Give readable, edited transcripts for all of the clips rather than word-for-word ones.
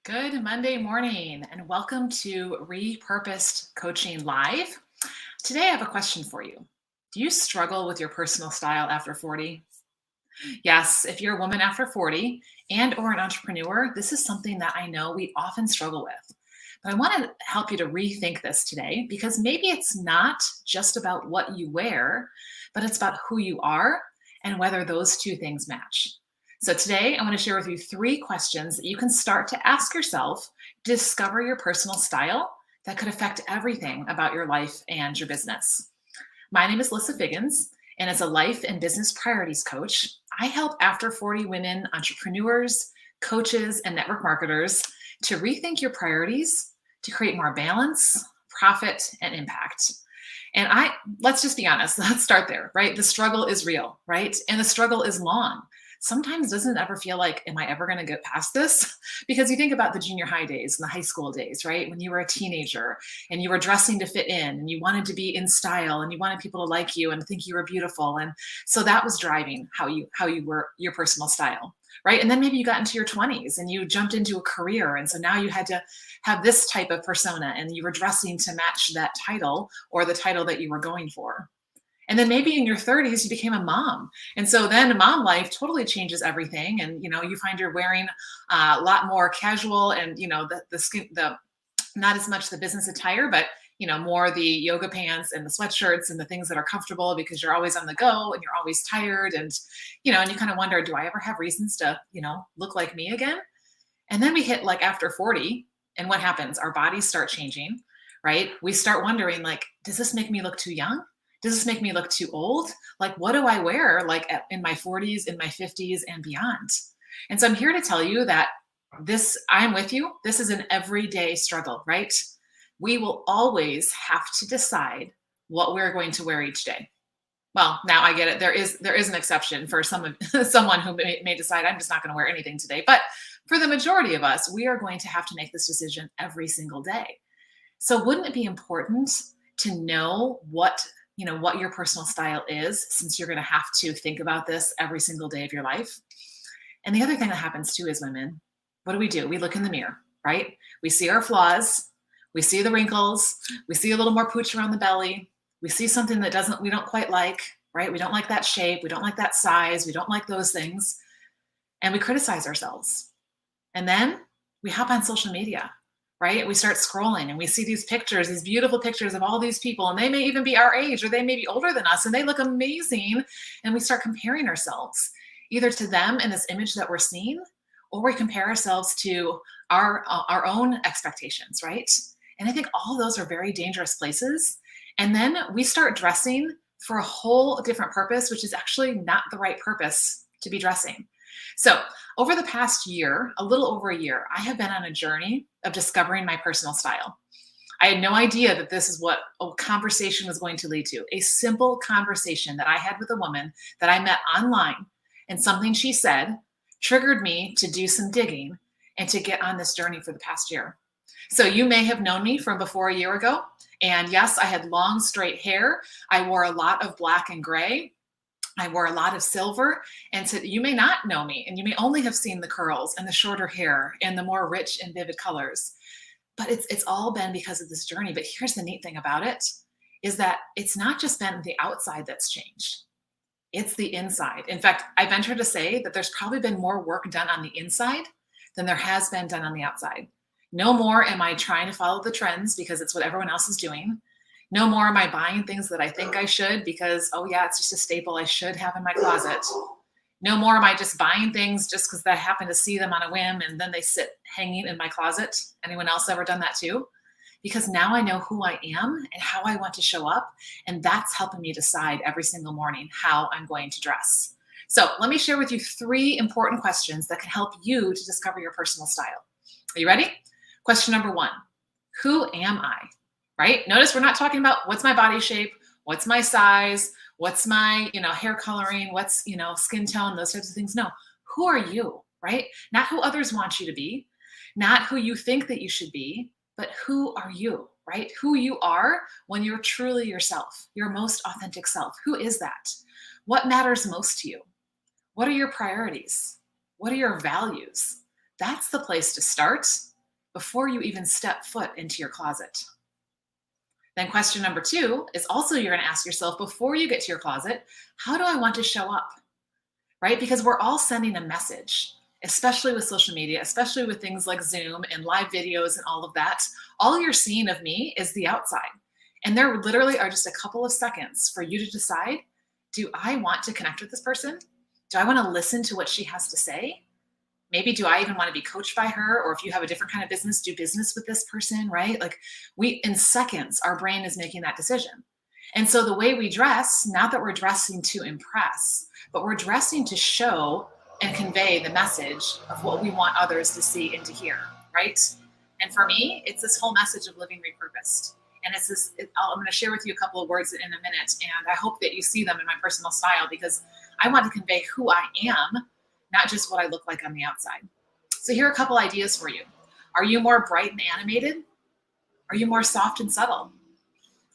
Good Monday morning, and welcome to Repurposed Coaching Live. Today, I have a question for you. Do you struggle with your personal style after 40? Yes, if you're a woman after 40 and or an entrepreneur, this is something that I know we often struggle with. But I want to help you to rethink this today because maybe it's not just about what you wear, but it's about who you are and whether those two things match. So today I want to share with you three questions that you can start to ask yourself to discover your personal style that could affect everything about your life and your business. My name is Lissa Figgins, and as a life and business priorities coach, I help after 40 women entrepreneurs, coaches, and network marketers to rethink your priorities to create more balance, profit, and impact. And let's just be honest, let's start there, right? The struggle is real, right? And the struggle is long. Sometimes doesn't it ever feel like, am I ever going to get past this? Because you think about the junior high days and the high school days, right? When you were a teenager and you were dressing to fit in and you wanted to be in style and you wanted people to like you and think you were beautiful. And so that was driving how you were your personal style, right? And then maybe you got into your 20s and you jumped into a career. And so now you had to have this type of persona and you were dressing to match that title or the title that you were going for. And then maybe in your 30s, you became a mom. And so then mom life totally changes everything. And, you find you're wearing a lot more casual and, not as much the business attire, but, more the yoga pants and the sweatshirts and the things that are comfortable because you're always on the go and you're always tired. And, and you kind of wonder, do I ever have reasons to, look like me again? And then we hit like after 40 and what happens? Our bodies start changing, right? We start wondering like, does this make me look too young? Does this make me look too old? Like, what do I wear like in my 40s, in my 50s, and beyond? And so I'm here to tell you that I'm with you. This is an everyday struggle, right? We will always have to decide what we're going to wear each day. Well, now I get it. There is an exception for someone who may decide I'm just not going to wear anything today. But for the majority of us, we are going to have to make this decision every single day. So wouldn't it be important to know what your personal style is, since you're going to have to think about this every single day of your life? And the other thing that happens too is women, what do? We look in the mirror, right? We see our flaws. We see the wrinkles. We see a little more pooch around the belly. We see something that we don't quite like, right? We don't like that shape. We don't like that size. We don't like those things. And we criticize ourselves. And then we hop on social media, right? We start scrolling and we see these pictures, these beautiful pictures of all these people, and they may even be our age or they may be older than us and they look amazing. And we start comparing ourselves either to them in this image that we're seeing, or we compare ourselves to our own expectations, right? And I think all those are very dangerous places. And then we start dressing for a whole different purpose, which is actually not the right purpose to be dressing. So over the past year, a little over a year, I have been on a journey of discovering my personal style. I had no idea that this is what a conversation was going to lead to. A simple conversation that I had with a woman that I met online, and something she said triggered me to do some digging and to get on this journey for the past year. So you may have known me from before a year ago. And yes, I had long, straight hair. I wore a lot of black and gray. I wore a lot of silver. And so you may not know me, and you may only have seen the curls and the shorter hair and the more rich and vivid colors. But it's all been because of this journey. But here's the neat thing about it is that it's not just been the outside that's changed. It's the inside. In fact, I venture to say that there's probably been more work done on the inside than there has been done on the outside. No more am I trying to follow the trends because it's what everyone else is doing. No more am I buying things that I think I should because, oh yeah, it's just a staple I should have in my closet. No more am I just buying things just because I happen to see them on a whim and then they sit hanging in my closet. Anyone else ever done that too? Because now I know who I am and how I want to show up. And that's helping me decide every single morning how I'm going to dress. So let me share with you three important questions that can help you to discover your personal style. Are you ready? Question number one, who am I? Right? Notice we're not talking about what's my body shape, what's my size, what's my, hair coloring, what's, skin tone, those types of things. No, who are you, right? Not who others want you to be, not who you think that you should be, but who are you, right? Who you are when you're truly yourself, your most authentic self. Who is that? What matters most to you? What are your priorities? What are your values? That's the place to start. before you even step foot into your closet? Then question number 2 is also you're going to ask yourself before you get to your closet, how do I want to show up? Right? Because we're all sending a message, especially with social media, especially with things like Zoom and live videos and all of that. All you're seeing of me is the outside. And there literally are just a couple of seconds for you to decide, do I want to connect with this person? Do I want to listen to what she has to say? Maybe do I even want to be coached by her? Or if you have a different kind of business, do business with this person, right? Like in seconds, our brain is making that decision. And so the way we dress, not that we're dressing to impress, but we're dressing to show and convey the message of what we want others to see and to hear, right? And for me, it's this whole message of living repurposed. And it's this, I'm going to share with you a couple of words in a minute, and I hope that you see them in my personal style because I want to convey who I am, not just what I look like on the outside. So here are a couple ideas for you. Are you more bright and animated? Are you more soft and subtle?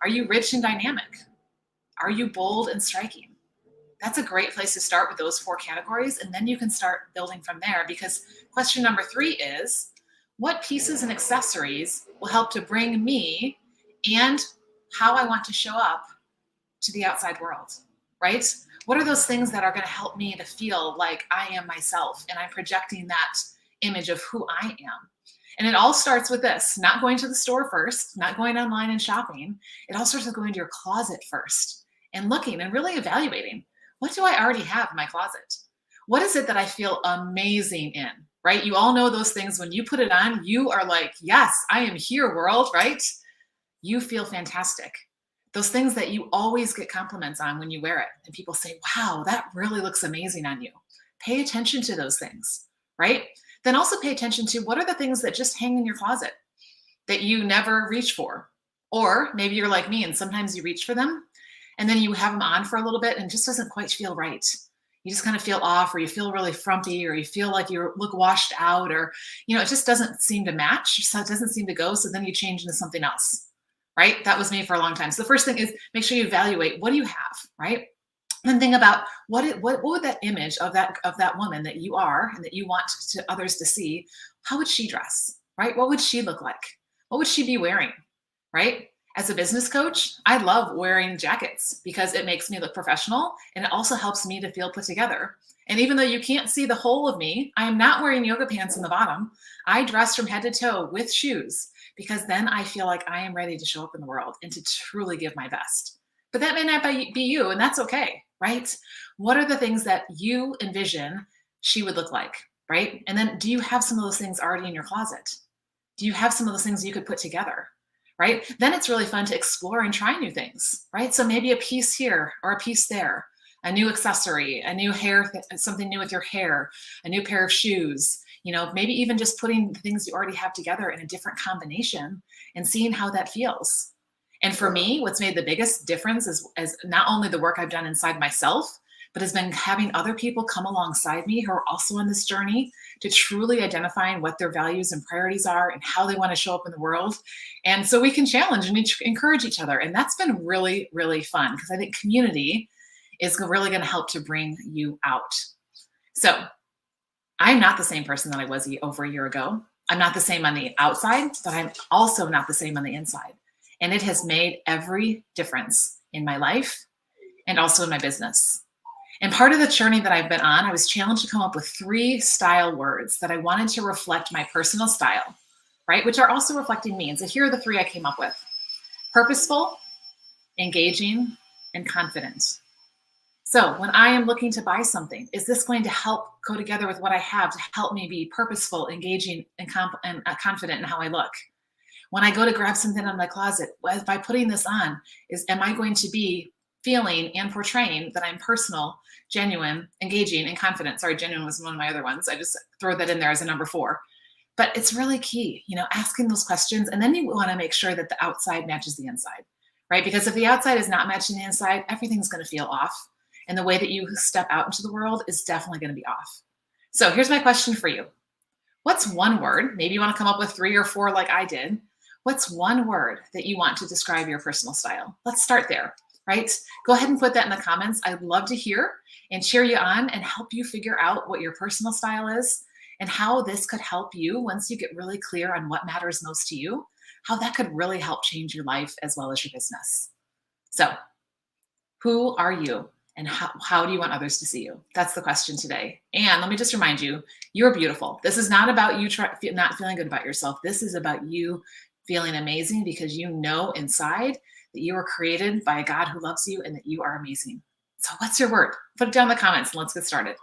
Are you rich and dynamic? Are you bold and striking? That's a great place to start with those 4 categories, and then you can start building from there because question number 3 is, what pieces and accessories will help to bring me and how I want to show up to the outside world, right? What are those things that are going to help me to feel like I am myself and I'm projecting that image of who I am? And it all starts with this, not going to the store first, not going online and shopping. It all starts with going to your closet first and looking and really evaluating, what do I already have in my closet? What is it that I feel amazing in, right? You all know those things. When you put it on, you are like, yes, I am here, world, right? You feel fantastic. Those things that you always get compliments on when you wear it. And people say, wow, that really looks amazing on you. Pay attention to those things, right? Then also pay attention to what are the things that just hang in your closet that you never reach for. Or maybe you're like me and sometimes you reach for them and then you have them on for a little bit and it just doesn't quite feel right. You just kind of feel off, or you feel really frumpy, or you feel like you look washed out, or, it just doesn't seem to match. So it doesn't seem to go. So then you change into something else, right? That was me for a long time. So the first thing is make sure you evaluate, what do you have, right? And think about what would that image of that woman that you are and that you want to others to see, how would she dress, right? What would she look like? What would she be wearing, right? As a business coach, I love wearing jackets because it makes me look professional and it also helps me to feel put together. And even though you can't see the whole of me, I am not wearing yoga pants in the bottom. I dress from head to toe with shoes because then I feel like I am ready to show up in the world and to truly give my best. But that may not be you, and that's okay, right? What are the things that you envision she would look like, right? And then do you have some of those things already in your closet? Do you have some of those things you could put together, right? Then it's really fun to explore and try new things, right? So maybe a piece here or a piece there, a new accessory, a new hair, something new with your hair, a new pair of shoes, maybe even just putting the things you already have together in a different combination and seeing how that feels. And for me, what's made the biggest difference is not only the work I've done inside myself, but has been having other people come alongside me who are also on this journey to truly identifying what their values and priorities are and how they want to show up in the world. And so we can challenge and encourage each other. And that's been really, really fun because I think community is really going to help to bring you out. So I'm not the same person that I was over a year ago. I'm not the same on the outside, but I'm also not the same on the inside. And it has made every difference in my life and also in my business. And part of the journey that I've been on, I was challenged to come up with 3 style words that I wanted to reflect my personal style, right? Which are also reflecting me. And so here are the 3 I came up with: purposeful, engaging, and confident. So when I am looking to buy something, is this going to help go together with what I have to help me be purposeful, engaging, and confident in how I look? When I go to grab something out of my closet, by putting this on, am I going to be feeling and portraying that I'm personal, genuine, engaging, and confident? Sorry, genuine was one of my other ones. I just throw that in there as a number 4. But it's really key, asking those questions. And then you want to make sure that the outside matches the inside, right? Because if the outside is not matching the inside, everything's going to feel off. And the way that you step out into the world is definitely going to be off. So here's my question for you. What's one word? Maybe you want to come up with 3 or 4 like I did. What's one word that you want to describe your personal style? Let's start there, right? Go ahead and put that in the comments. I'd love to hear and cheer you on and help you figure out what your personal style is and how this could help you once you get really clear on what matters most to you, how that could really help change your life as well as your business. So, who are you? And how do you want others to see you? That's the question today. And let me just remind you, you're beautiful. This is not about you not feeling good about yourself. This is about you feeling amazing because you know inside that you were created by a God who loves you and that you are amazing. So, what's your word? Put it down in the comments and let's get started.